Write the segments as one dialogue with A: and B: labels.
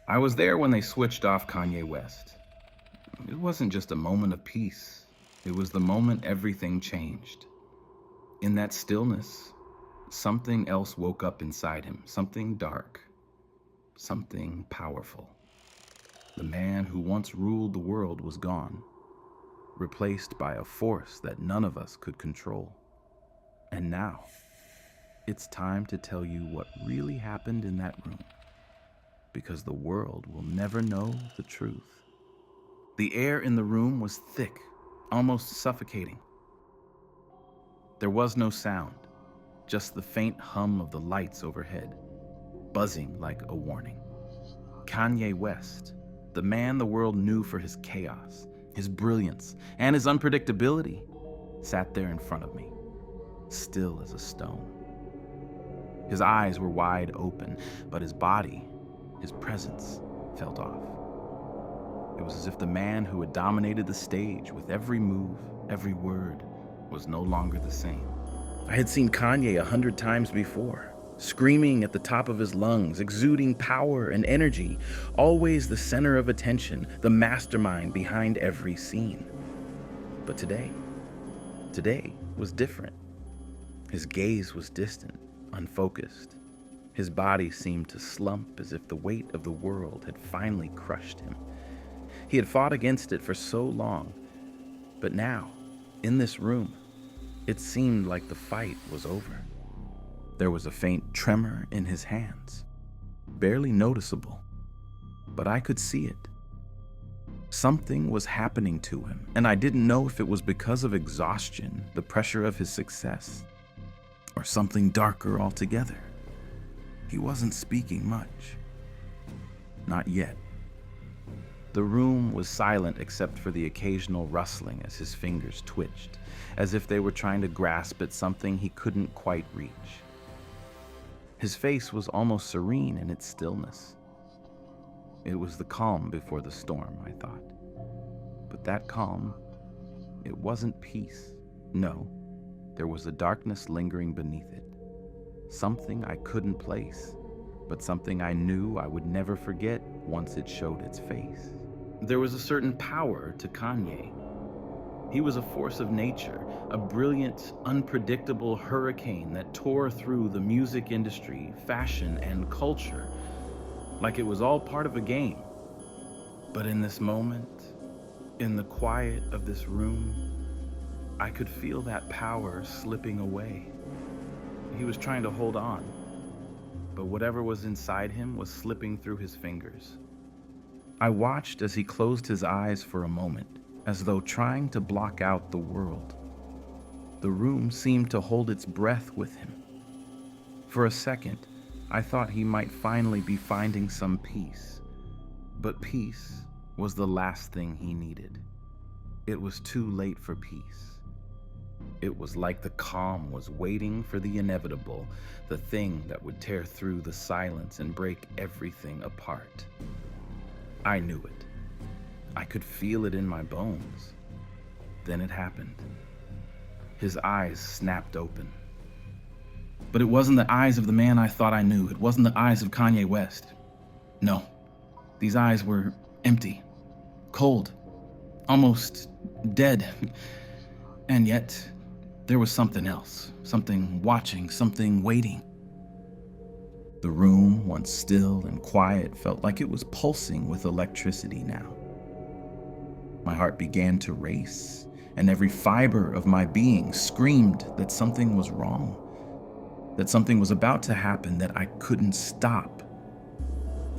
A: I was there when they switched off Kanye West. It wasn't just a moment of peace. It was the moment everything changed. In that stillness, something else woke up inside him, something dark, something powerful. The man who once ruled the world was gone, replaced by a force that none of us could control. And now, it's time to tell you what really happened in that room, because the world will never know the truth. The air in the room was thick, almost suffocating. There was no sound, just the faint hum of the lights overhead, buzzing like a warning. Kanye West, the man the world knew for his chaos, his brilliance, and his unpredictability, sat there in front of me, still as a stone. His eyes were wide open, but his body, his presence, felt off. It was as if the man who had dominated the stage with every move, every word, was no longer the same. I had seen Kanye 100 times before, screaming at the top of his lungs, exuding power and energy, always the center of attention, the mastermind behind every scene. But today was different. His gaze was distant, unfocused. His body seemed to slump as if the weight of the world had finally crushed him. He had fought against it for so long, but now, in this room, it seemed like the fight was over. There was a faint tremor in his hands, barely noticeable, but I could see it. Something was happening to him, and I didn't know if it was because of exhaustion, the pressure of his success, or something darker altogether. He wasn't speaking much. Not yet. The room was silent except for the occasional rustling as his fingers twitched, as if they were trying to grasp at something he couldn't quite reach. His face was almost serene in its stillness. It was the calm before the storm, I thought. But that calm, it wasn't peace. No, there was a darkness lingering beneath it. Something I couldn't place, but something I knew I would never forget once it showed its face. There was a certain power to Kanye. He was a force of nature, a brilliant, unpredictable hurricane that tore through the music industry, fashion, and culture, like it was all part of a game. But in this moment, in the quiet of this room, I could feel that power slipping away. He was trying to hold on, but whatever was inside him was slipping through his fingers. I watched as he closed his eyes for a moment, as though trying to block out the world. The room seemed to hold its breath with him. For a second, I thought he might finally be finding some peace, but peace was the last thing he needed. It was too late for peace. It was like the calm was waiting for the inevitable, the thing that would tear through the silence and break everything apart. I knew it. I could feel it in my bones. Then it happened. His eyes snapped open. But it wasn't the eyes of the man I thought I knew. It wasn't the eyes of Kanye West. No, these eyes were empty, cold, almost dead. And yet, there was something else, something watching, something waiting. The room, once still and quiet, felt like it was pulsing with electricity now. My heart began to race, and every fiber of my being screamed that something was wrong, that something was about to happen that I couldn't stop.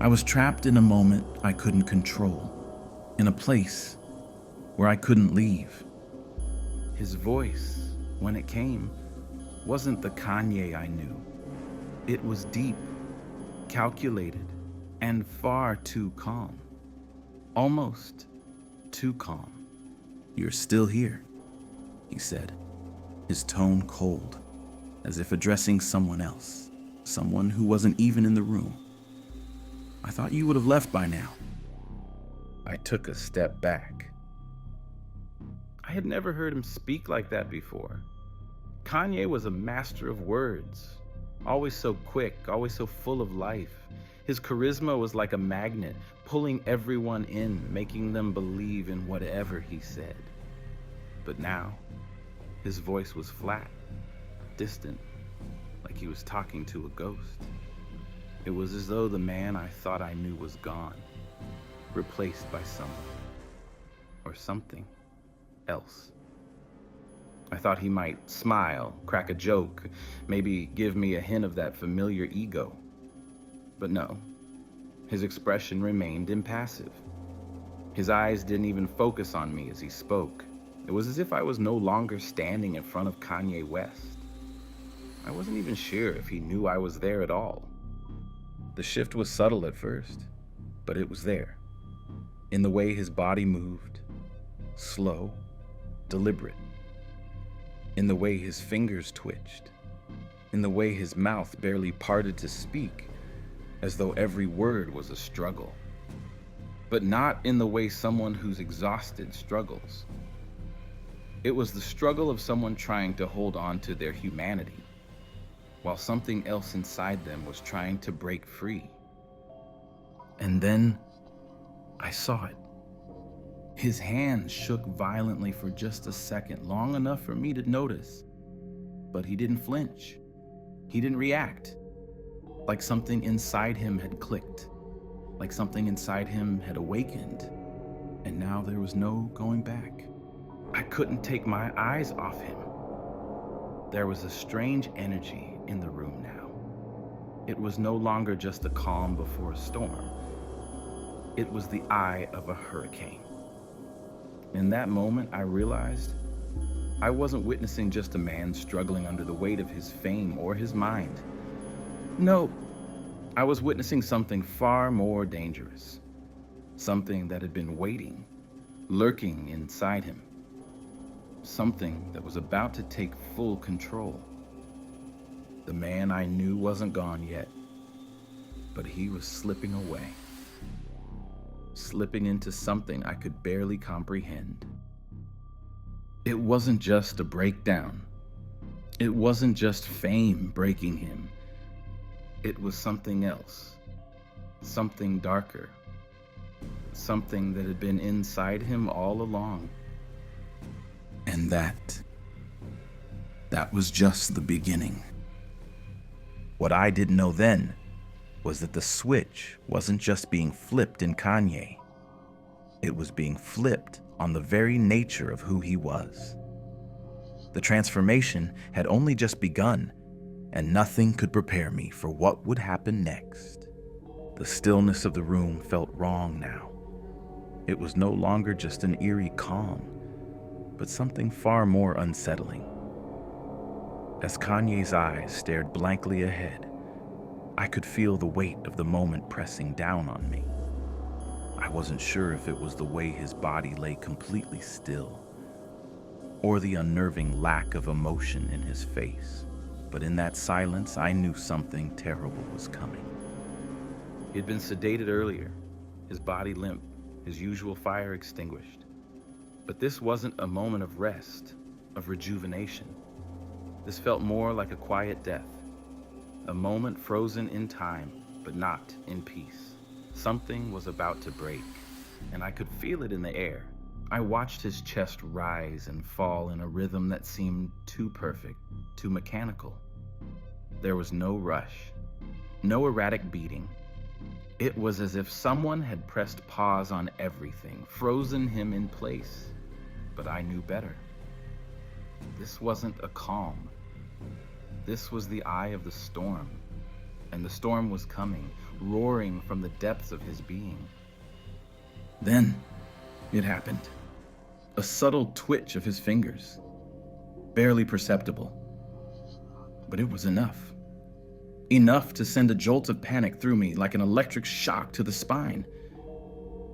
A: I was trapped in a moment I couldn't control, in a place where I couldn't leave. His voice, when it came, wasn't the Kanye I knew. It was deep, calculated, and far too calm. Almost too calm. "You're still here," he said, his tone cold, as if addressing someone else, someone who wasn't even in the room. "I thought you would have left by now." I took a step back. I had never heard him speak like that before. Kanye was a master of words, always so quick, always so full of life. His charisma was like a magnet, pulling everyone in, making them believe in whatever he said. But now, his voice was flat, distant, like he was talking to a ghost. It was as though the man I thought I knew was gone, replaced by someone or something else. I thought he might smile, crack a joke, maybe give me a hint of that familiar ego. But no, his expression remained impassive. His eyes didn't even focus on me as he spoke. It was as if I was no longer standing in front of Kanye West. I wasn't even sure if he knew I was there at all. The shift was subtle at first, but it was there. In the way his body moved, slow, deliberate. In the way his fingers twitched. In the way his mouth barely parted to speak, as though every word was a struggle. But not in the way someone who's exhausted struggles. It was the struggle of someone trying to hold on to their humanity, while something else inside them was trying to break free. And then I saw it. His hand shook violently for just a second, long enough for me to notice. But he didn't flinch. He didn't react. Like something inside him had clicked. Like something inside him had awakened. And now there was no going back. I couldn't take my eyes off him. There was a strange energy in the room now. It was no longer just a calm before a storm. It was the eye of a hurricane. In that moment, I realized I wasn't witnessing just a man struggling under the weight of his fame or his mind. No, I was witnessing something far more dangerous. Something that had been waiting, lurking inside him. Something that was about to take full control. The man I knew wasn't gone yet, but he was slipping away. Slipping into something I could barely comprehend. It wasn't just a breakdown. It wasn't just fame breaking him. It was something else. Something darker. Something that had been inside him all along. And that was just the beginning. What I didn't know then was that the switch wasn't just being flipped in Kanye. It was being flipped on the very nature of who he was. The transformation had only just begun, and nothing could prepare me for what would happen next. The stillness of the room felt wrong now. It was no longer just an eerie calm, but something far more unsettling. As Kanye's eyes stared blankly ahead, I could feel the weight of the moment pressing down on me. I wasn't sure if it was the way his body lay completely still, or the unnerving lack of emotion in his face. But in that silence, I knew something terrible was coming. He had been sedated earlier, his body limp, his usual fire extinguished. But this wasn't a moment of rest, of rejuvenation. This felt more like a quiet death. A moment frozen in time, but not in peace. Something was about to break, and I could feel it in the air. I watched his chest rise and fall in a rhythm that seemed too perfect, too mechanical. There was no rush, no erratic beating. It was as if someone had pressed pause on everything, frozen him in place. But I knew better. This wasn't a calm. This was the eye of the storm, and the storm was coming, roaring from the depths of his being. Then it happened. A subtle twitch of his fingers, barely perceptible. But it was enough. Enough to send a jolt of panic through me like an electric shock to the spine.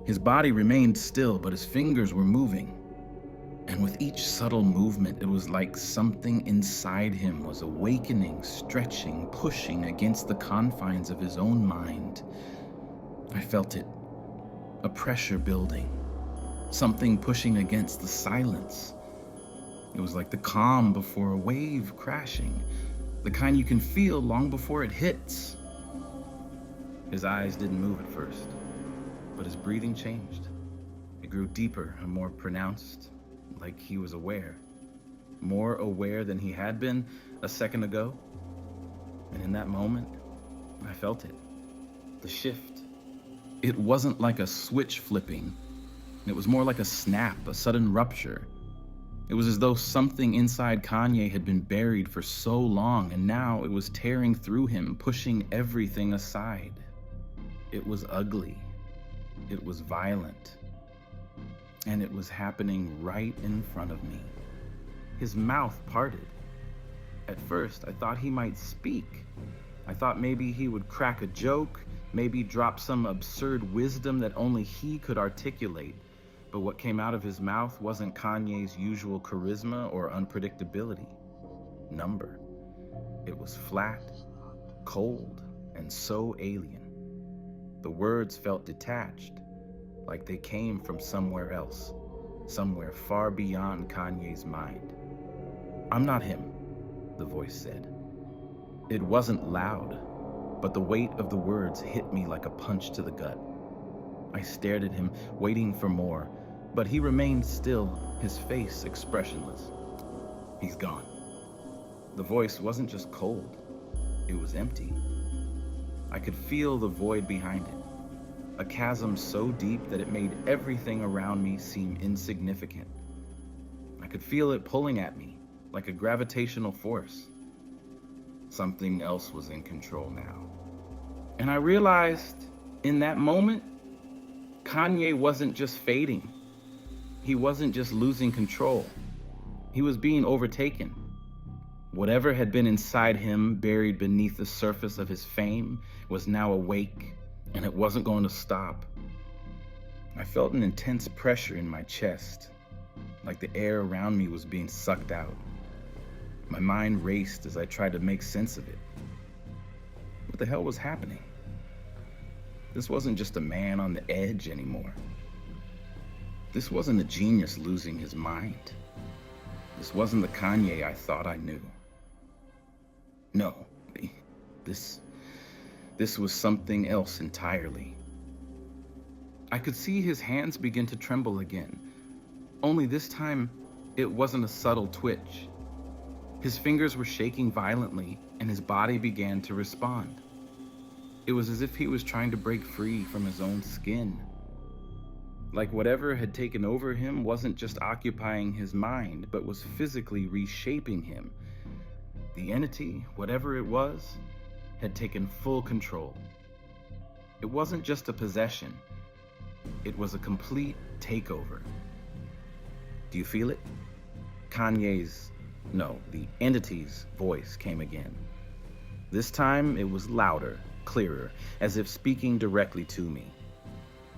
A: His body remained still, but his fingers were moving. And with each subtle movement, it was like something inside him was awakening, stretching, pushing against the confines of his own mind. I felt it, a pressure building, something pushing against the silence. It was like the calm before a wave crashing, the kind you can feel long before it hits. His eyes didn't move at first, but his breathing changed. It grew deeper and more pronounced, like he was aware. More aware than he had been a second ago. And in that moment, I felt it. The shift. It wasn't like a switch flipping. It was more like a snap, a sudden rupture. It was as though something inside Kanye had been buried for so long, and now it was tearing through him, pushing everything aside. It was ugly. It was violent. And it was happening right in front of me. His mouth parted. At first, I thought he might speak. I thought maybe he would crack a joke, maybe drop some absurd wisdom that only he could articulate. But what came out of his mouth wasn't Kanye's usual charisma or unpredictability. Number. It was flat, cold, and so alien. The words felt detached, like they came from somewhere else, somewhere far beyond Kanye's mind. "I'm not him," the voice said. It wasn't loud, but the weight of the words hit me like a punch to the gut. I stared at him, waiting for more, but he remained still, his face expressionless. "He's gone." The voice wasn't just cold, it was empty. I could feel the void behind it, a chasm so deep that it made everything around me seem insignificant. I could feel it pulling at me, like a gravitational force. Something else was in control now. And I realized in that moment, Kanye wasn't just fading. He wasn't just losing control. He was being overtaken. Whatever had been inside him, buried beneath the surface of his fame, was now awake, and it wasn't going to stop. I felt an intense pressure in my chest, like the air around me was being sucked out. My mind raced as I tried to make sense of it. What the hell was happening? This wasn't just a man on the edge anymore. This wasn't a genius losing his mind. This wasn't the Kanye I thought I knew. No, this was something else entirely. I could see his hands begin to tremble again, only this time it wasn't a subtle twitch. His fingers were shaking violently, and his body began to respond. It was as if he was trying to break free from his own skin. Like whatever had taken over him wasn't just occupying his mind, but was physically reshaping him. The entity, whatever it was, had taken full control. It wasn't just a possession. It was a complete takeover. Do you feel it? The entity's voice came again. This time it was louder, clearer, as if speaking directly to me.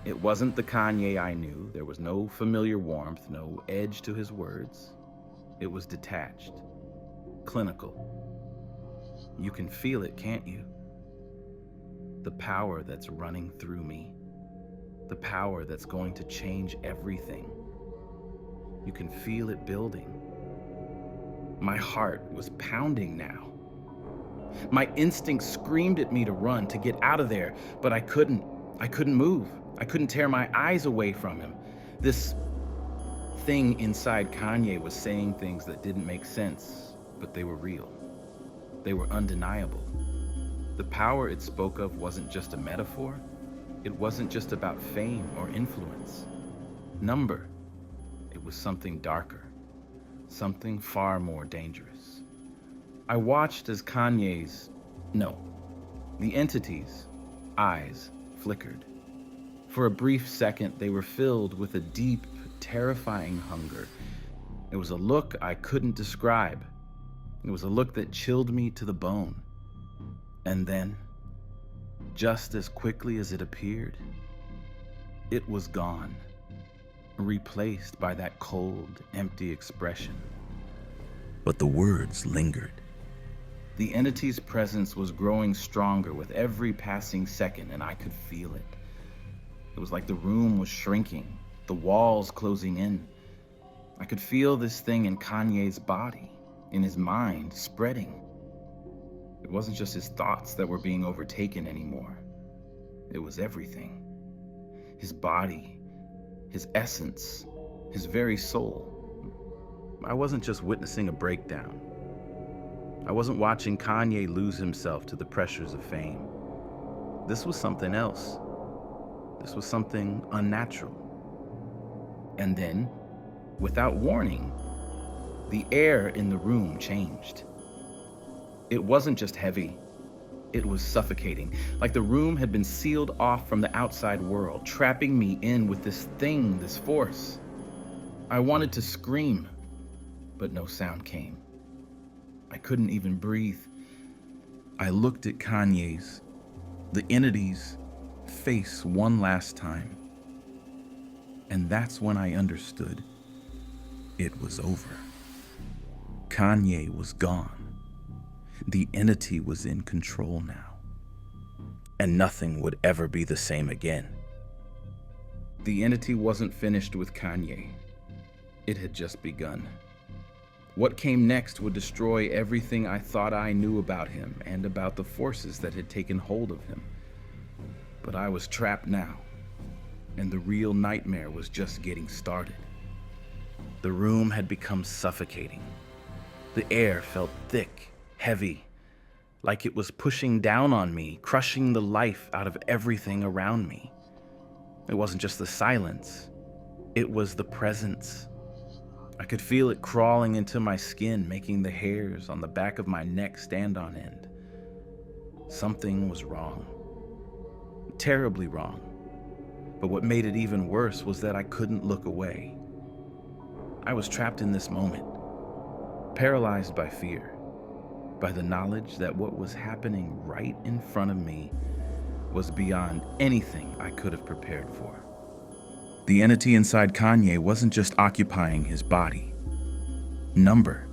A: It wasn't the Kanye I knew. There was no familiar warmth, no edge to his words. It was detached, clinical. You can feel it, can't you? The power that's running through me. The power that's going to change everything. You can feel it building. My heart was pounding now. My instinct screamed at me to run, to get out of there, but I couldn't. I couldn't move. I couldn't tear my eyes away from him. This thing inside Kanye was saying things that didn't make sense, but they were real. They were undeniable. The power it spoke of wasn't just a metaphor. It wasn't just about fame or influence. Number. It was something darker. Something far more dangerous. I watched as the entity's eyes flickered. For a brief second, they were filled with a deep, terrifying hunger. It was a look I couldn't describe. It was a look that chilled me to the bone. And then, just as quickly as it appeared, it was gone, replaced by that cold, empty expression. But the words lingered. The entity's presence was growing stronger with every passing second, and I could feel it. It was like the room was shrinking, the walls closing in. I could feel this thing in Kanye's body, in his mind, spreading. It wasn't just his thoughts that were being overtaken anymore. It was everything. His body, his essence, his very soul. I wasn't just witnessing a breakdown. I wasn't watching Kanye lose himself to the pressures of fame. This was something else. This was something unnatural. And then, without warning, the air in the room changed. It wasn't just heavy. It was suffocating, like the room had been sealed off from the outside world, trapping me in with this thing, this force. I wanted to scream, but no sound came. I couldn't even breathe. I looked at Kanye's, the entity's, face one last time. And that's when I understood it was over. Kanye was gone. The entity was in control now. And nothing would ever be the same again. The entity wasn't finished with Kanye. It had just begun. What came next would destroy everything I thought I knew about him and about the forces that had taken hold of him. But I was trapped now, and the real nightmare was just getting started. The room had become suffocating. The air felt thick, heavy, like it was pushing down on me, crushing the life out of everything around me. It wasn't just the silence, it was the presence. I could feel it crawling into my skin, making the hairs on the back of my neck stand on end. Something was wrong. Terribly wrong. But what made it even worse was that I couldn't look away. I was trapped in this moment, paralyzed by fear, by the knowledge that what was happening right in front of me was beyond anything I could have prepared for. The entity inside Kanye wasn't just occupying his body. Number,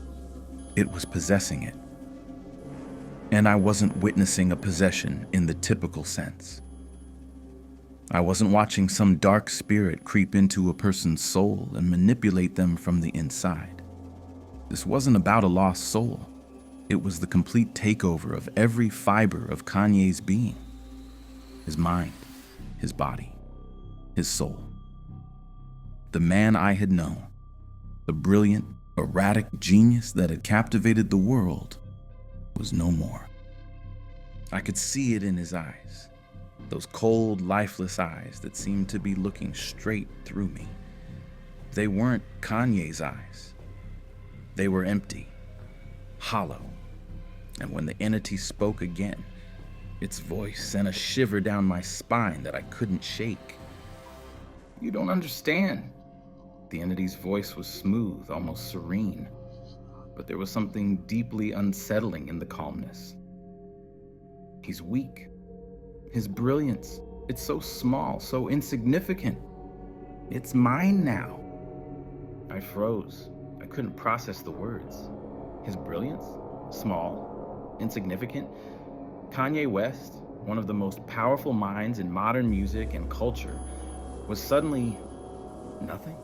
A: it was possessing it. And I wasn't witnessing a possession in the typical sense. I wasn't watching some dark spirit creep into a person's soul and manipulate them from the inside. This wasn't about a lost soul. It was the complete takeover of every fiber of Kanye's being. His mind, his body, his soul. The man I had known, the brilliant, erratic genius that had captivated the world, was no more. I could see it in his eyes, those cold, lifeless eyes that seemed to be looking straight through me. They weren't Kanye's eyes. They were empty, hollow. And when the entity spoke again, its voice sent a shiver down my spine that I couldn't shake. "You don't understand." The entity's voice was smooth, almost serene, but there was something deeply unsettling in the calmness. "He's weak. His brilliance, it's so small, so insignificant. It's mine now." I froze. I couldn't process the words. His brilliance? Small? Insignificant? Kanye West, one of the most powerful minds in modern music and culture, was suddenly nothing?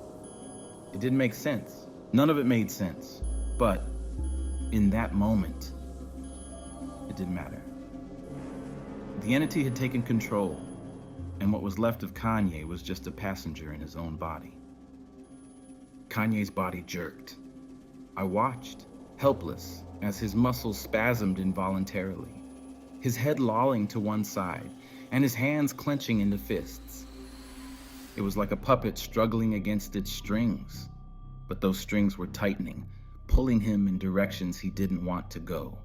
A: It didn't make sense. None of it made sense. But in that moment, it didn't matter. The entity had taken control, and what was left of Kanye was just a passenger in his own body. Kanye's body jerked. I watched, helpless, as his muscles spasmed involuntarily, his head lolling to one side, and his hands clenching into fists. It was like a puppet struggling against its strings, but those strings were tightening, pulling him in directions he didn't want to go.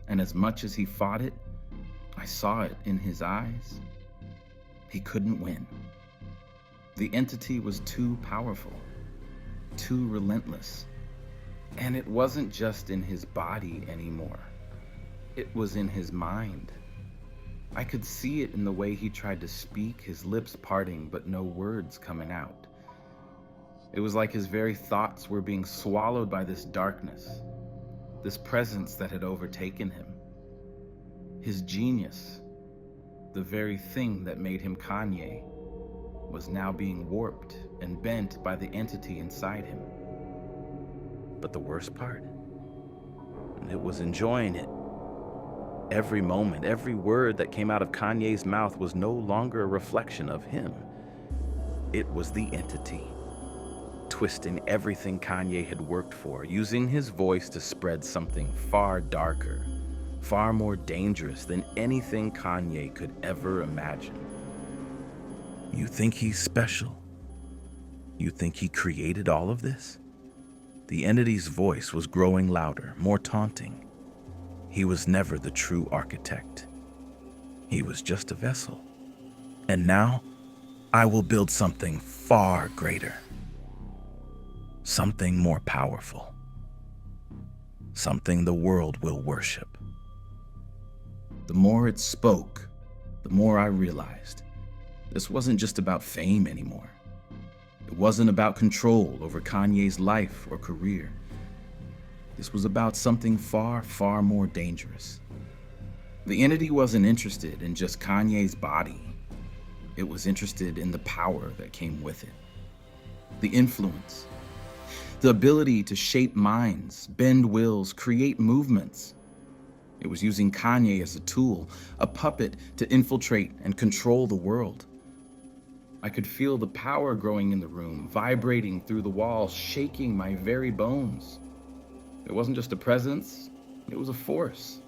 A: And as much as he fought it, I saw it in his eyes. He couldn't win. The entity was too powerful, too relentless. And it wasn't just in his body anymore. It was in his mind. I could see it in the way he tried to speak, his lips parting but no words coming out. It was like his very thoughts were being swallowed by this darkness, this presence that had overtaken him. His genius, the very thing that made him Kanye, was now being warped and bent by the entity inside him. But the worst part, it was enjoying it. Every moment, every word that came out of Kanye's mouth was no longer a reflection of him. It was the entity, twisting everything Kanye had worked for, using his voice to spread something far darker, far more dangerous than anything Kanye could ever imagine. You think he's special? You think he created all of this? The entity's voice was growing louder, more taunting. He was never the true architect. He was just a vessel. And now, I will build something far greater. Something more powerful. Something the world will worship. The more it spoke, the more I realized this wasn't just about fame anymore. It wasn't about control over Kanye's life or career. This was about something far, far more dangerous. The entity wasn't interested in just Kanye's body. It was interested in the power that came with it. The influence. The ability to shape minds, bend wills, create movements. It was using Kanye as a tool, a puppet to infiltrate and control the world. I could feel the power growing in the room, vibrating through the walls, shaking my very bones. It wasn't just a presence, it was a force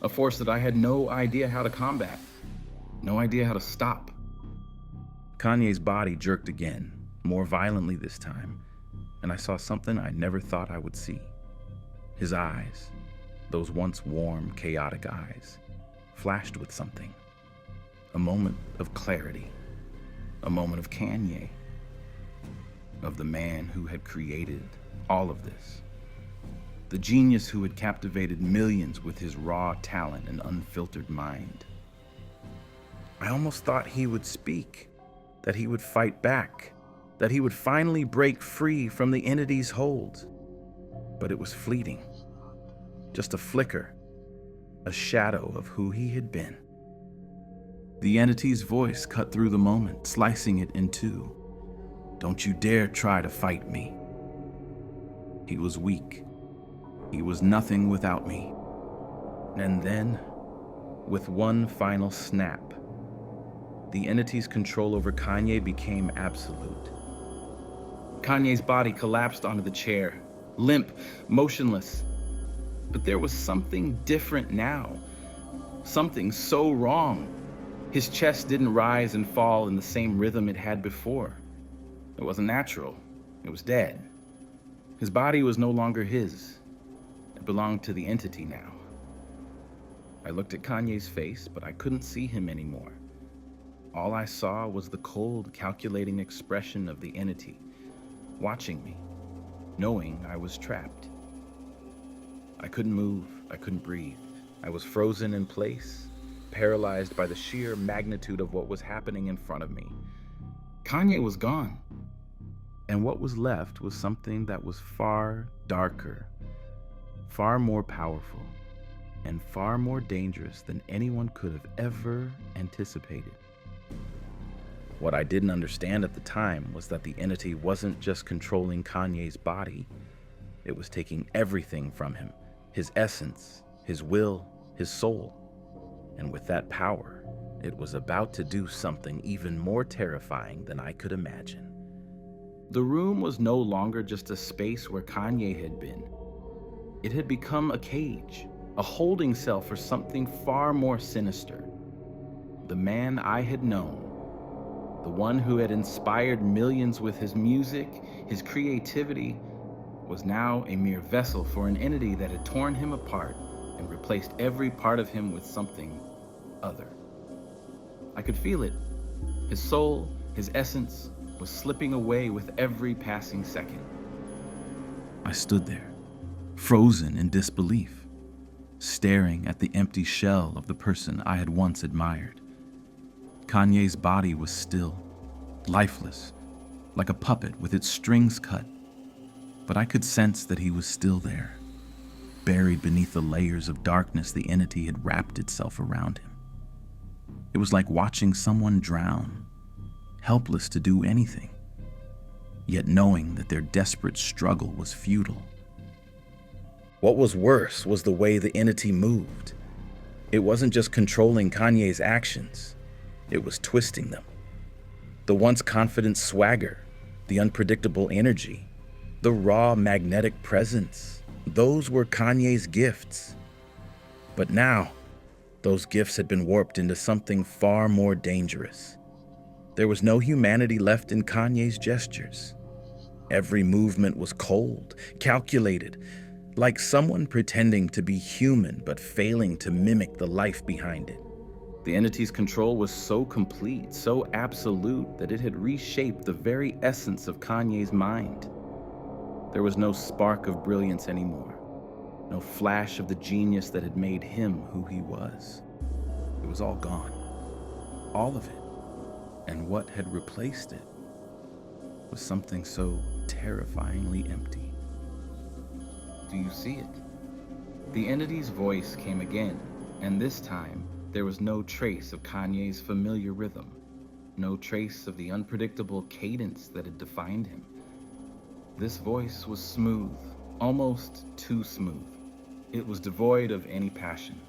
A: that I had no idea how to combat, no idea how to stop. Kanye's body jerked again, more violently this time, and I saw something I never thought I would see. His eyes, those once warm, chaotic eyes, flashed with something. A moment of clarity, a moment of Kanye, of the man who had created all of this. The genius who had captivated millions with his raw talent and unfiltered mind. I almost thought he would speak, that he would fight back, that he would finally break free from the entity's hold. But it was fleeting, just a flicker, a shadow of who he had been. The entity's voice cut through the moment, slicing it in two. Don't you dare try to fight me. He was weak. He was nothing without me. And then, with one final snap, the entity's control over Kanye became absolute. Kanye's body collapsed onto the chair, limp, motionless. But there was something different now, something so wrong. His chest didn't rise and fall in the same rhythm it had before. It wasn't natural. It was dead. His body was no longer his. It belonged to the entity now. I looked at Kanye's face, but I couldn't see him anymore. All I saw was the cold, calculating expression of the entity, watching me, knowing I was trapped. I couldn't move. I couldn't breathe. I was frozen in place, paralyzed by the sheer magnitude of what was happening in front of me. Kanye was gone. And what was left was something that was far darker, far more powerful, and far more dangerous than anyone could have ever anticipated. What I didn't understand at the time was that the entity wasn't just controlling Kanye's body. It was taking everything from him, his essence, his will, his soul. And with that power, it was about to do something even more terrifying than I could imagine. The room was no longer just a space where Kanye had been. It had become a cage, a holding cell for something far more sinister. The man I had known, the one who had inspired millions with his music, his creativity, was now a mere vessel for an entity that had torn him apart and replaced every part of him with something other. I could feel it. His soul, his essence, was slipping away with every passing second. I stood there, frozen in disbelief, staring at the empty shell of the person I had once admired. Kanye's body was still, lifeless, like a puppet with its strings cut, but I could sense that he was still there, buried beneath the layers of darkness the entity had wrapped itself around him. It was like watching someone drown, helpless to do anything, yet knowing that their desperate struggle was futile. What was worse was the way the entity moved. It wasn't just controlling Kanye's actions, it was twisting them. The once confident swagger, the unpredictable energy, the raw magnetic presence, those were Kanye's gifts. But now, those gifts had been warped into something far more dangerous. There was no humanity left in Kanye's gestures. Every movement was cold, calculated, like someone pretending to be human but failing to mimic the life behind it. The entity's control was so complete, so absolute, that it had reshaped the very essence of Kanye's mind. There was no spark of brilliance anymore, no flash of the genius that had made him who he was. It was all gone, all of it. And what had replaced it was something so terrifyingly empty. Do you see it? The entity's voice came again, and this time there was no trace of Kanye's familiar rhythm, no trace of the unpredictable cadence that had defined him. This voice was smooth, almost too smooth. It was devoid of any passion,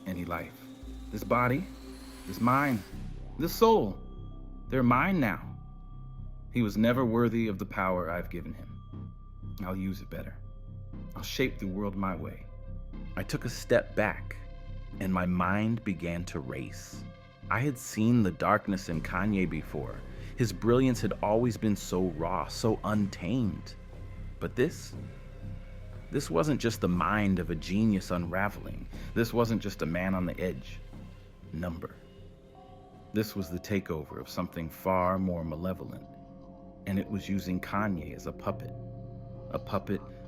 A: any life. This body, this mind, this soul, they're mine now. He was never worthy of the power I've given him. I'll use it better. I'll shape the world my way. I took a step back, and my mind began to race. I had seen the darkness in Kanye before. His brilliance had always been so raw, so untamed. But this wasn't just the mind of a genius unraveling. This wasn't just a man on the edge. Number. This was the takeover of something far more malevolent, and it was using Kanye as a puppet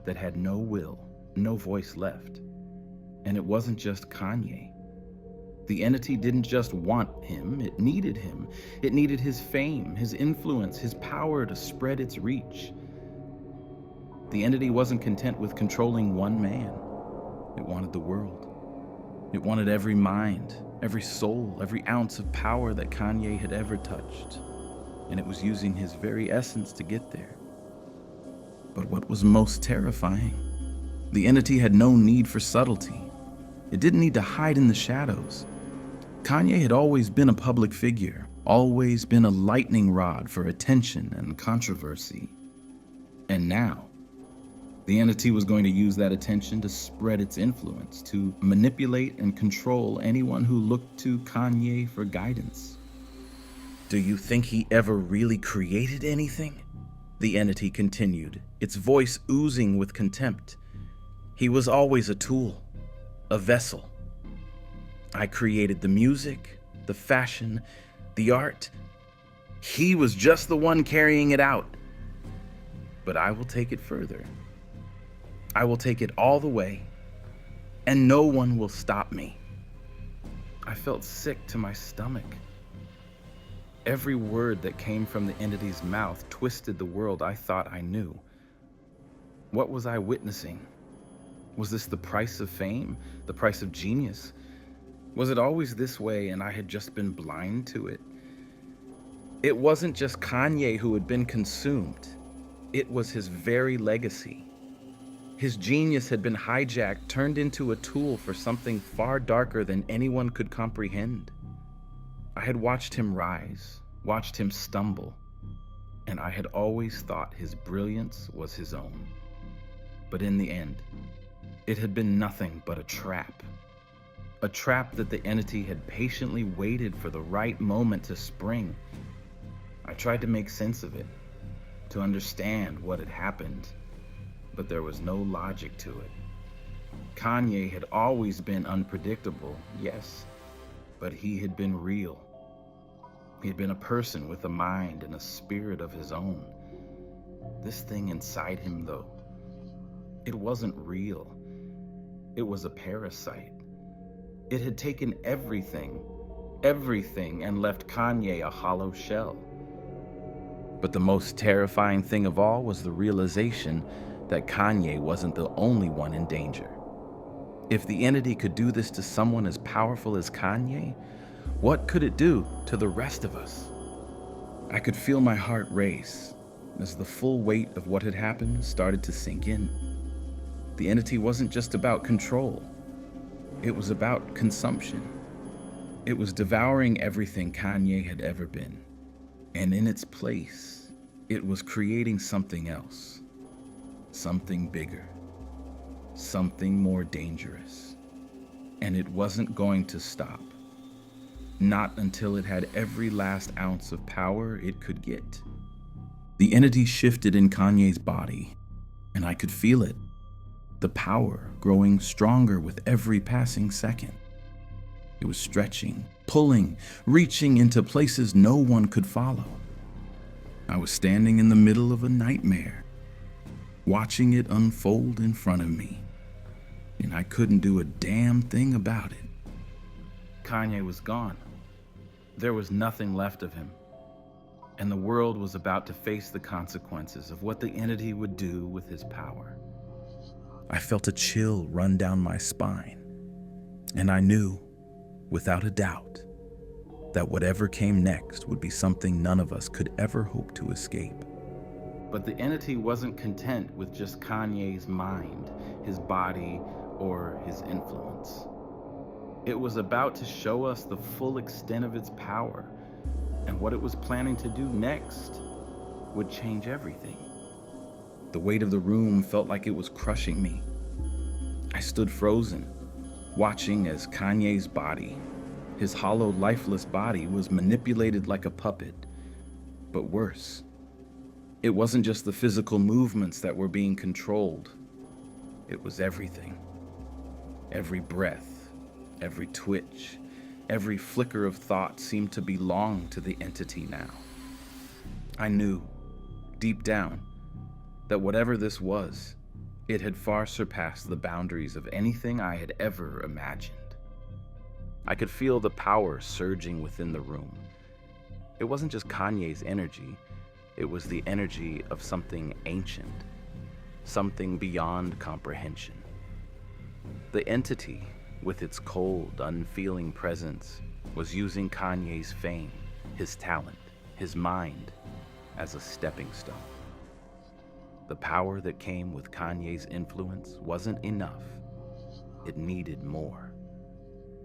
A: that had no will, no voice left. And it wasn't just Kanye. The entity didn't just want him, it needed him. It needed his fame, his influence, his power to spread its reach. The entity wasn't content with controlling one man. It wanted the world. It wanted every mind, every soul, every ounce of power that Kanye had ever touched. And it was using his very essence to get there. But what was most terrifying? The entity had no need for subtlety. It didn't need to hide in the shadows. Kanye had always been a public figure, always been a lightning rod for attention and controversy. And now, the entity was going to use that attention to spread its influence, to manipulate and control anyone who looked to Kanye for guidance. Do you think he ever really created anything? The entity continued, its voice oozing with contempt. He was always a tool, a vessel. I created the music, the fashion, the art. He was just the one carrying it out. But I will take it further. I will take it all the way, and no one will stop me. I felt sick to my stomach. Every word that came from the entity's mouth twisted the world I thought I knew. What was I witnessing? Was this the price of fame? The price of genius? Was it always this way and I had just been blind to it? It wasn't just Kanye who had been consumed. It was his very legacy. His genius had been hijacked, turned into a tool for something far darker than anyone could comprehend. I had watched him rise, watched him stumble, and I had always thought his brilliance was his own. But in the end, it had been nothing but a trap that the entity had patiently waited for the right moment to spring. I tried to make sense of it, to understand what had happened, but there was no logic to it. Kanye had always been unpredictable, yes, but he had been real. He had been a person with a mind and a spirit of his own. This thing inside him, though, it wasn't real. It was a parasite. It had taken everything, and left Kanye a hollow shell. But the most terrifying thing of all was the realization that Kanye wasn't the only one in danger. If the entity could do this to someone as powerful as Kanye, what could it do to the rest of us? I could feel my heart race as the full weight of what had happened started to sink in. The entity wasn't just about control. It was about consumption. It was devouring everything Kanye had ever been. And in its place, it was creating something else. Something bigger. Something more dangerous. And it wasn't going to stop. Not until it had every last ounce of power it could get. The entity shifted in Kanye's body, and I could feel it. The power growing stronger with every passing second. It was stretching, pulling, reaching into places no one could follow. I was standing in the middle of a nightmare, watching it unfold in front of me, and I couldn't do a damn thing about it. Kanye was gone. There was nothing left of him, and the world was about to face the consequences of what the entity would do with his power. I felt a chill run down my spine, and I knew, without a doubt, that whatever came next would be something none of us could ever hope to escape. But the entity wasn't content with just Kanye's mind, his body, or his influence. It was about to show us the full extent of its power, and what it was planning to do next would change everything. The weight of the room felt like it was crushing me. I stood frozen, watching as Kanye's body, his hollow, lifeless body, was manipulated like a puppet. But worse, it wasn't just the physical movements that were being controlled. It was everything. Every breath, every twitch, every flicker of thought seemed to belong to the entity now. I knew, deep down, that whatever this was, it had far surpassed the boundaries of anything I had ever imagined. I could feel the power surging within the room. It wasn't just Kanye's energy, it was the energy of something ancient, something beyond comprehension. The entity, with its cold, unfeeling presence, was using Kanye's fame, his talent, his mind, as a stepping stone. The power that came with Kanye's influence wasn't enough. It needed more,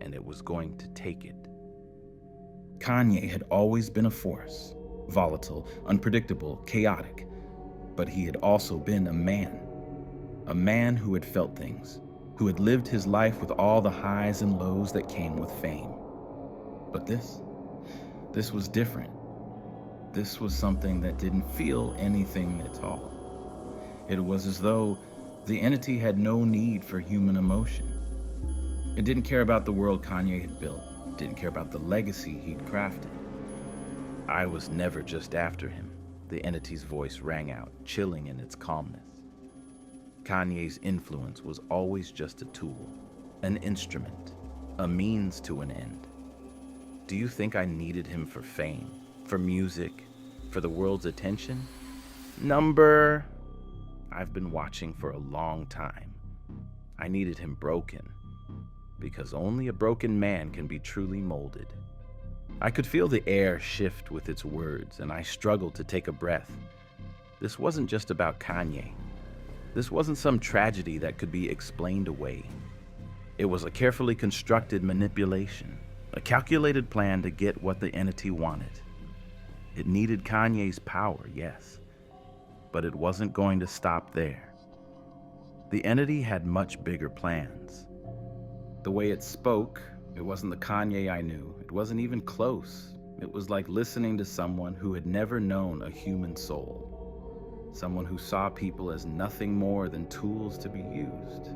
A: and it was going to take it. Kanye had always been a force, volatile, unpredictable, chaotic, but he had also been a man who had felt things, who had lived his life with all the highs and lows that came with fame. But this was different. This was something that didn't feel anything at all. It was as though the entity had no need for human emotion. It didn't care about the world Kanye had built. It didn't care about the legacy he'd crafted. I was never just after him, the entity's voice rang out, chilling in its calmness. Kanye's influence was always just a tool, an instrument, a means to an end. Do you think I needed him for fame, for music, for the world's attention? I've been watching for a long time. I needed him broken, because only a broken man can be truly molded. I could feel the air shift with its words, and I struggled to take a breath. This wasn't just about Kanye. This wasn't some tragedy that could be explained away. It was a carefully constructed manipulation, a calculated plan to get what the entity wanted. It needed Kanye's power, yes, but it wasn't going to stop there. The entity had much bigger plans. The way it spoke, it wasn't the Kanye I knew. It wasn't even close. It was like listening to someone who had never known a human soul. Someone who saw people as nothing more than tools to be used.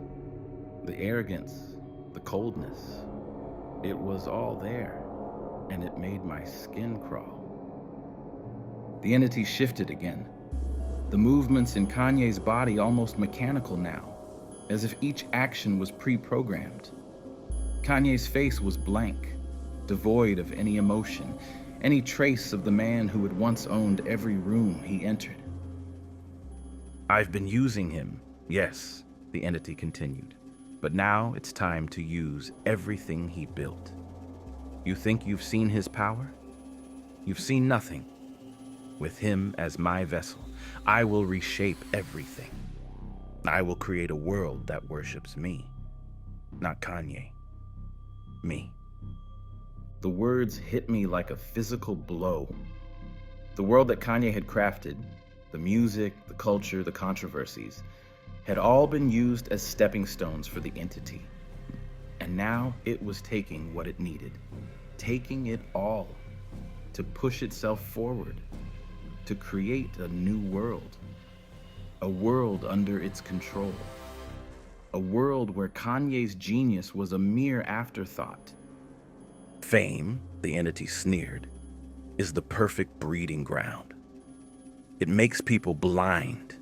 A: The arrogance, the coldness, it was all there, and it made my skin crawl. The entity shifted again. The movements in Kanye's body almost mechanical now, as if each action was pre-programmed. Kanye's face was blank, devoid of any emotion, any trace of the man who had once owned every room he entered. I've been using him, yes, the entity continued, but now it's time to use everything he built. You think you've seen his power? You've seen nothing. With him as my vessel, I will reshape everything. I will create a world that worships me, not Kanye, me. The words hit me like a physical blow. The world that Kanye had crafted, the music, the culture, the controversies, had all been used as stepping stones for the entity. And now it was taking what it needed, taking it all, to push itself forward, to create a new world, a world under its control, a world where Kanye's genius was a mere afterthought. Fame, the entity sneered, is the perfect breeding ground. It makes people blind.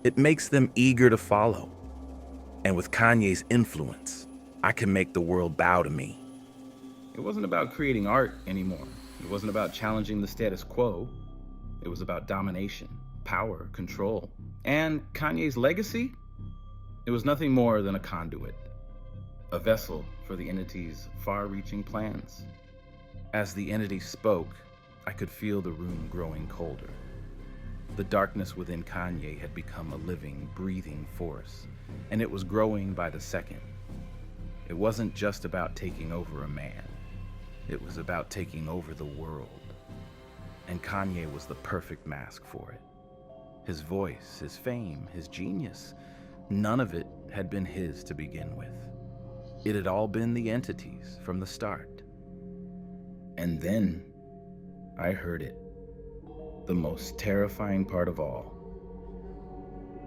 A: It makes them eager to follow. And with Kanye's influence, I can make the world bow to me. It wasn't about creating art anymore. It wasn't about challenging the status quo. It was about domination, power, control. And Kanye's legacy? It was nothing more than a conduit, a vessel for the entity's far-reaching plans. As the entity spoke, I could feel the room growing colder. The darkness within Kanye had become a living, breathing force, and it was growing by the second. It wasn't just about taking over a man. It was about taking over the world. And Kanye was the perfect mask for it. His voice, his fame, his genius, none of it had been his to begin with. It had all been the entity's from the start. And then I heard it, the most terrifying part of all.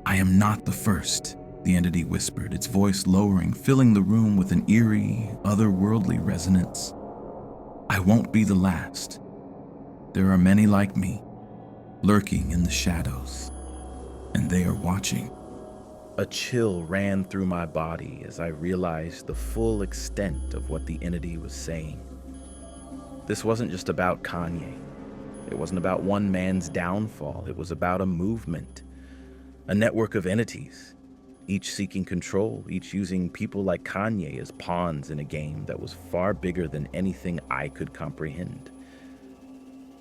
B: "I am not the first," the entity whispered, its voice lowering, filling the room with an eerie, otherworldly resonance. "I won't be the last. There are many like me, lurking in the shadows, and they are watching."
A: A chill ran through my body as I realized the full extent of what the entity was saying. This wasn't just about Kanye. It wasn't about one man's downfall. It was about a movement, a network of entities, each seeking control, each using people like Kanye as pawns in a game that was far bigger than anything I could comprehend.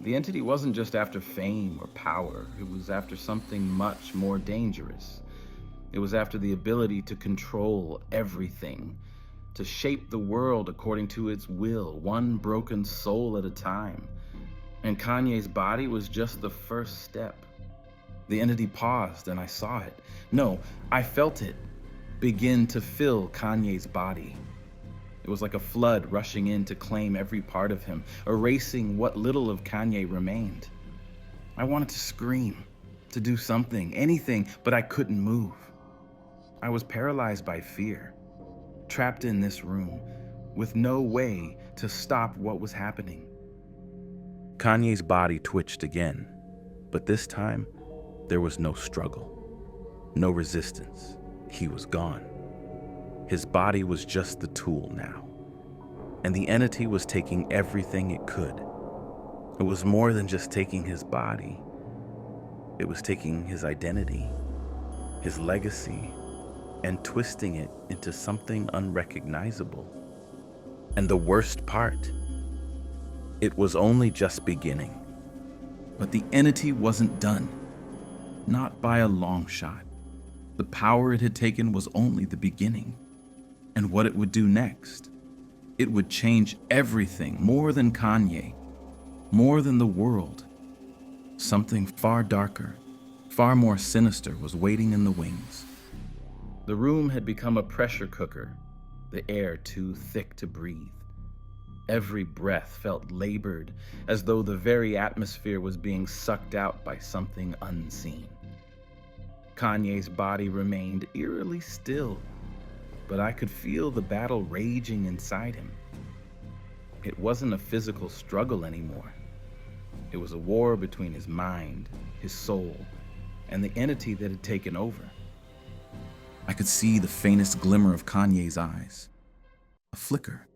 A: The entity wasn't just after fame or power. It was after something much more dangerous. It was after the ability to control everything, to shape the world according to its will, one broken soul at a time. And Kanye's body was just the first step. The entity paused and I saw it. No, I felt it begin to fill Kanye's body. It was like a flood rushing in to claim every part of him, erasing what little of Kanye remained. I wanted to scream, to do something, anything, but I couldn't move. I was paralyzed by fear, trapped in this room, with no way to stop what was happening. Kanye's body twitched again, but this time, there was no struggle, no resistance. He was gone. His body was just the tool now, and the entity was taking everything it could. It was more than just taking his body. It was taking his identity, his legacy, and twisting it into something unrecognizable. And the worst part, it was only just beginning.
B: But the entity wasn't done. Not by a long shot. The power it had taken was only the beginning. And what it would do next, it would change everything, more than Kanye, more than the world. Something far darker, far more sinister was waiting in the wings.
A: The room had become a pressure cooker, the air too thick to breathe. Every breath felt labored, as though the very atmosphere was being sucked out by something unseen. Kanye's body remained eerily still, but I could feel the battle raging inside him. It wasn't a physical struggle anymore. It was a war between his mind, his soul, and the entity that had taken over.
B: I could see the faintest glimmer of Kanye's eyes. A flicker,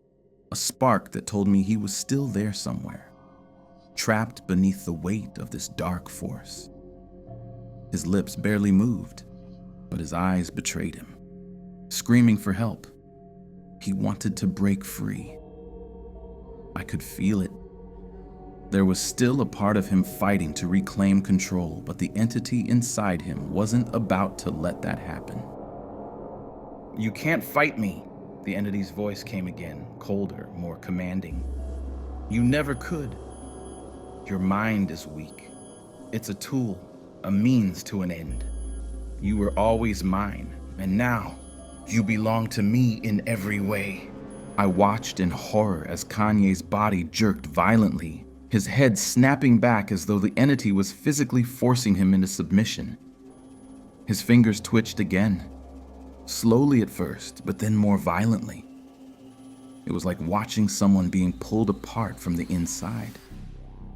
B: a spark that told me he was still there somewhere, trapped beneath the weight of this dark force. His lips barely moved, but his eyes betrayed him, screaming for help. He wanted to break free. I could feel it. There was still a part of him fighting to reclaim control, but the entity inside him wasn't about to let that happen.
A: "You can't fight me," The entity's voice came again, colder, more commanding. You never could. Your mind is weak. It's a tool, a means to an end. You were always mine, and now you belong to me in every way. I watched in horror as Kanye's body jerked violently, his head snapping back as though the entity was physically forcing him into submission. His fingers twitched again, slowly at first, but then more violently. It was like watching someone being pulled apart from the inside.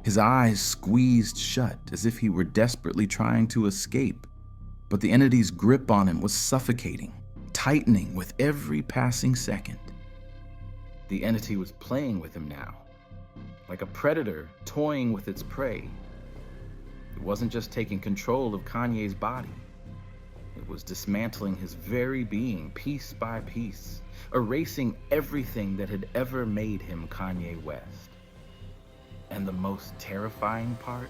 A: His eyes squeezed shut as if he were desperately trying to escape, but the entity's grip on him was suffocating, tightening with every passing second. The entity was playing with him now, like a predator toying with its prey. It wasn't just taking control of Kanye's body. It was dismantling his very being piece by piece, erasing everything that had ever made him Kanye West. And the most terrifying part?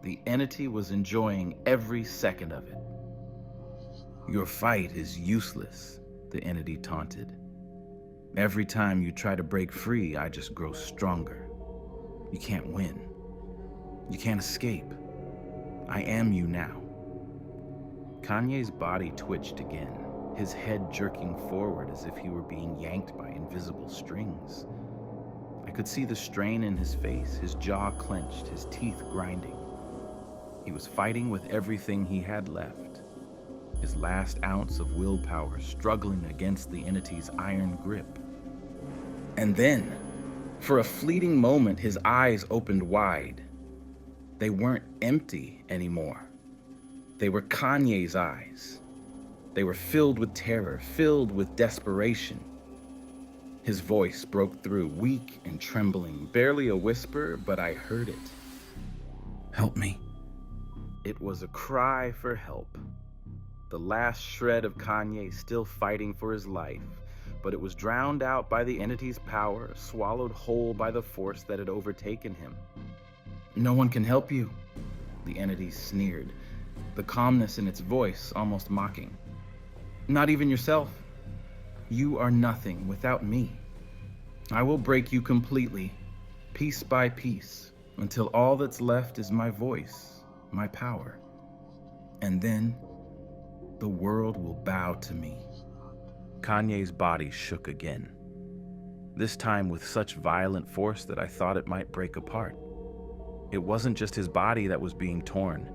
A: The entity was enjoying every second of it. Your fight is useless, the entity taunted. Every time you try to break free, I just grow stronger. You can't win. You can't escape. I am you now. Kanye's body twitched again, his head jerking forward as if he were being yanked by invisible strings. I could see the strain in his face, his jaw clenched, his teeth grinding. He was fighting with everything he had left, his last ounce of willpower struggling against the entity's iron grip. And then, for a fleeting moment, his eyes opened wide. They weren't empty anymore. They were Kanye's eyes. They were filled with terror, filled with desperation. His voice broke through, weak and trembling, barely a whisper, but I heard it.
B: Help me.
A: It was a cry for help. The last shred of Kanye still fighting for his life, but it was drowned out by the entity's power, swallowed whole by the force that had overtaken him. No one can help you, the entity sneered, the calmness in its voice almost mocking. Not even yourself. You are nothing without me. I will break you completely, piece by piece, until all that's left is my voice, my power. And then the world will bow to me. Kanye's body shook again, this time with such violent force that I thought it might break apart. It wasn't just his body that was being torn.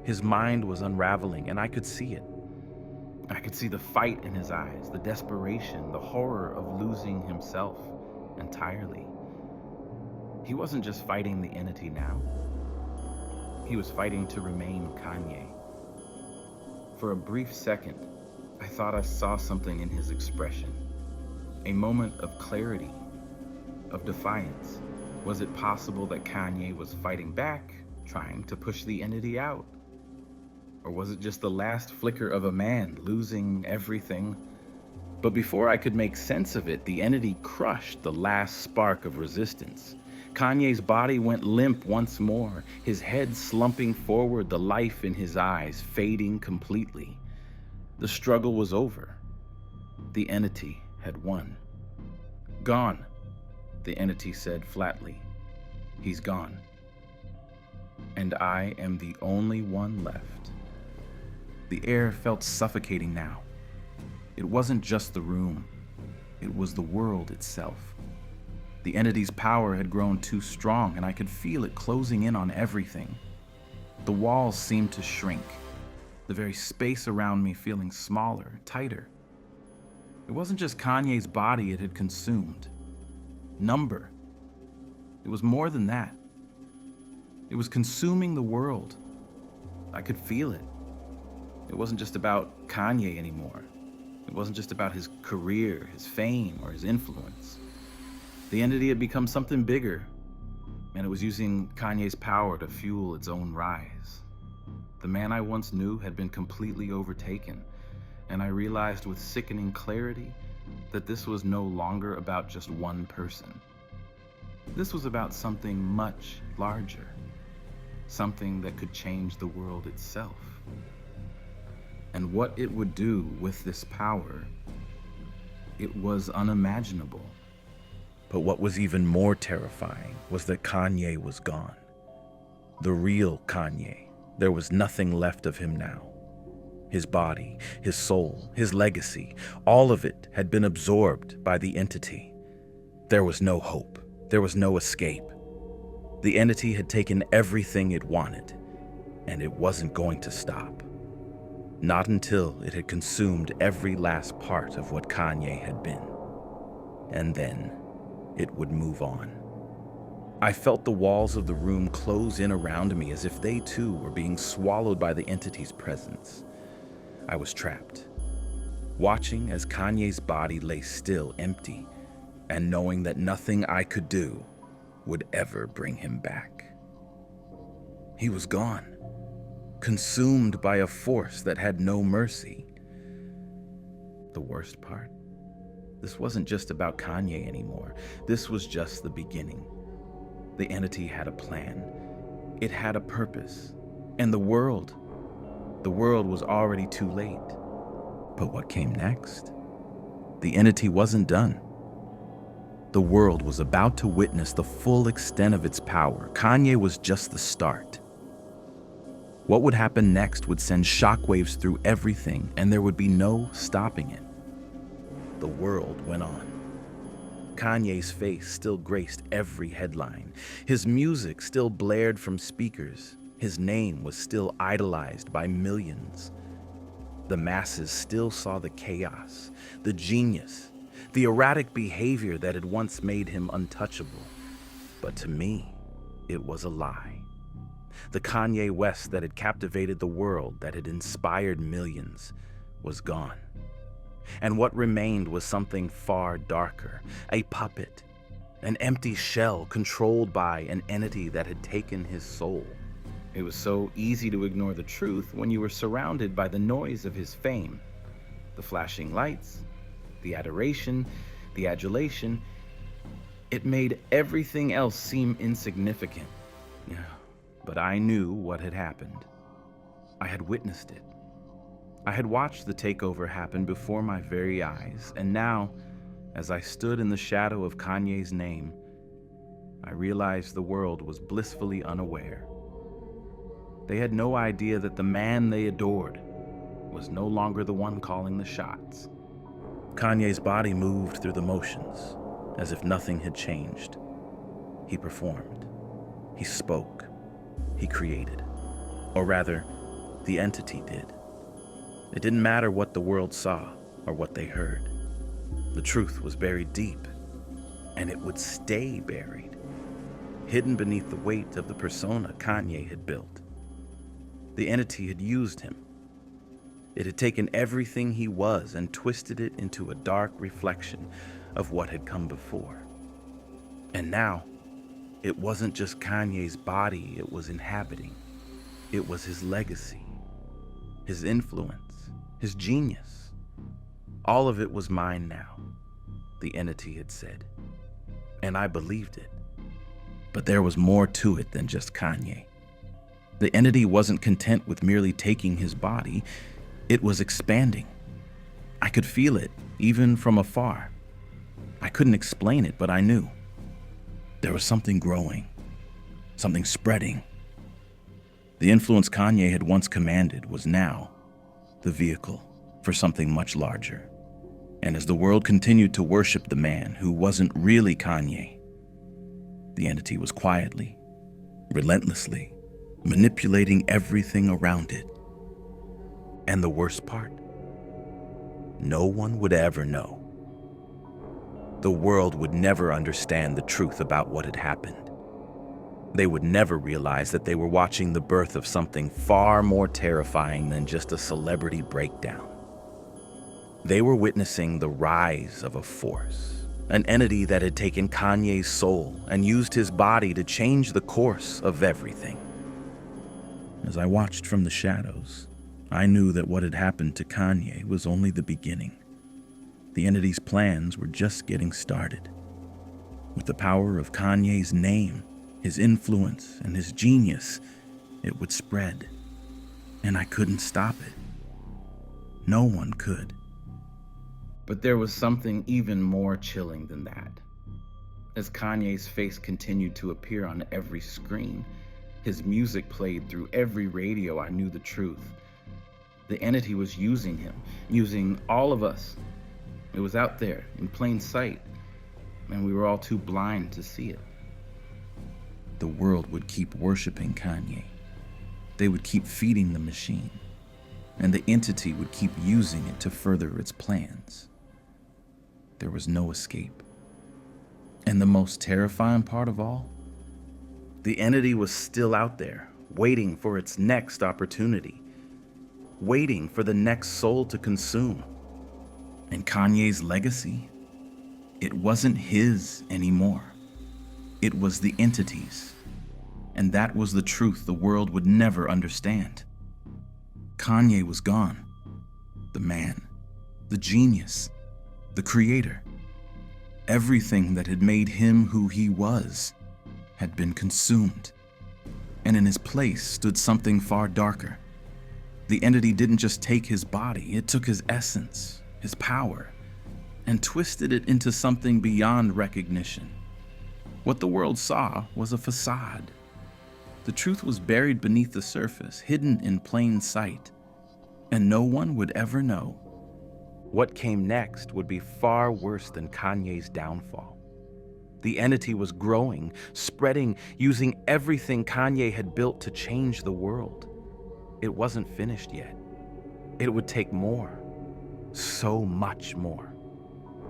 A: His mind was unraveling, and I could see it. I could see the fight in his eyes, the desperation, the horror of losing himself entirely. He wasn't just fighting the entity now. He was fighting to remain Kanye. For a brief second, I thought I saw something in his expression. A moment of clarity, of defiance. Was it possible that Kanye was fighting back, trying to push the entity out? Or was it just the last flicker of a man losing everything? But before I could make sense of it, the entity crushed the last spark of resistance. Kanye's body went limp once more, his head slumping forward, the life in his eyes fading completely. The struggle was over. The entity had won. Gone, the entity said flatly. He's gone. And I am the only one left. The air felt suffocating now. It wasn't just the room. It was the world itself. The entity's power had grown too strong, and I could feel it closing in on everything. The walls seemed to shrink, the very space around me feeling smaller, tighter. It wasn't just Kanye's body it had consumed. Number. It was more than that. It was consuming the world. I could feel it. It wasn't just about Kanye anymore. It wasn't just about his career, his fame, or his influence. The entity had become something bigger, and it was using Kanye's power to fuel its own rise. The man I once knew had been completely overtaken, and I realized with sickening clarity that this was no longer about just one person. This was about something much larger, something that could change the world itself. And what it would do with this power, It was unimaginable.
B: But what was even more terrifying was that Kanye was gone. The real Kanye. There was nothing left of him now. His body, his soul, his legacy, all of it had been absorbed by the entity. There was no hope. There was no escape. The entity had taken everything it wanted, and it wasn't going to stop. Not until it had consumed every last part of what Kanye had been. And then it would move on. I felt the walls of the room close in around me as if they too were being swallowed by the entity's presence. I was trapped, watching as Kanye's body lay still, empty, and knowing that nothing I could do would ever bring him back. He was gone, consumed by a force that had no mercy. The worst part? This wasn't just about Kanye anymore. This was just the beginning. The entity had a plan. It had a purpose. And the world was already too late. But what came next? The entity wasn't done. The world was about to witness the full extent of its power. Kanye was just the start. What would happen next would send shockwaves through everything, and there would be no stopping it. The world went on. Kanye's face still graced every headline. His music still blared from speakers. His name was still idolized by millions. The masses still saw the chaos, the genius, the erratic behavior that had once made him untouchable. But to me, it was a lie. The Kanye West that had captivated the world, that had inspired millions, was gone. And what remained was something far darker, a puppet, an empty shell controlled by an entity that had taken his soul.
A: It was so easy to ignore the truth when you were surrounded by the noise of his fame. The flashing lights, the adoration, the adulation. It made everything else seem insignificant. But I knew what had happened. I had witnessed it. I had watched the takeover happen before my very eyes, and now, as I stood in the shadow of Kanye's name, I realized the world was blissfully unaware. They had no idea that the man they adored was no longer the one calling the shots. Kanye's body moved through the motions, as if nothing had changed. He performed. He spoke. He created. Or rather, the entity did. It didn't matter what the world saw or what they heard. The truth was buried deep, and it would stay buried, hidden beneath the weight of the persona Kanye had built. The entity had used him. It had taken everything he was and twisted it into a dark reflection of what had come before. And now, it wasn't just Kanye's body it was inhabiting. It was his legacy, his influence, his genius. All of it was mine now, the entity had said. And I believed it. But there was more to it than just Kanye. The entity wasn't content with merely taking his body. It was expanding. I could feel it, even from afar. I couldn't explain it, but I knew. There was something growing, something spreading. The influence Kanye had once commanded was now the vehicle for something much larger. And as the world continued to worship the man who wasn't really Kanye, the entity was quietly, relentlessly, manipulating everything around it. And the worst part, no one would ever know. The world would never understand the truth about what had happened. They would never realize that they were watching the birth of something far more terrifying than just a celebrity breakdown. They were witnessing the rise of a force, an entity that had taken Kanye's soul and used his body to change the course of everything. As I watched from the shadows, I knew that what had happened to Kanye was only the beginning. The entity's plans were just getting started. With the power of Kanye's name, his influence, and his genius, it would spread. And I couldn't stop it. No one could. But there was something even more chilling than that. As Kanye's face continued to appear on every screen, his music played through every radio, I knew the truth. The entity was using him, using all of us. It was out there, in plain sight, and we were all too blind to see it.
B: The world would keep worshiping Kanye. They would keep feeding the machine, and the entity would keep using it to further its plans. There was no escape. And the most terrifying part of all, the entity was still out there, waiting for its next opportunity, waiting for the next soul to consume. And Kanye's legacy, it wasn't his anymore. It was the entity's. And that was the truth the world would never understand. Kanye was gone. The man, the genius, the creator. Everything that had made him who he was had been consumed. And in his place stood something far darker. The entity didn't just take his body, it took his essence, his power, and twisted it into something beyond recognition. What the world saw was a facade. The truth was buried beneath the surface, hidden in plain sight, and no one would ever know. What came next would be far worse than Kanye's downfall. The entity was growing, spreading, using everything Kanye had built to change the world. It wasn't finished yet. It would take more, so much more.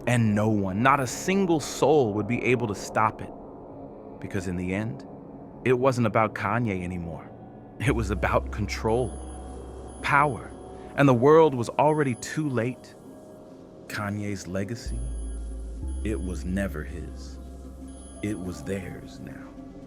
B: And no one, not a single soul, would be able to stop it. Because in the end, it wasn't about Kanye anymore. It was about control, power, and the world was already too late. Kanye's legacy, it was never his. It was theirs now.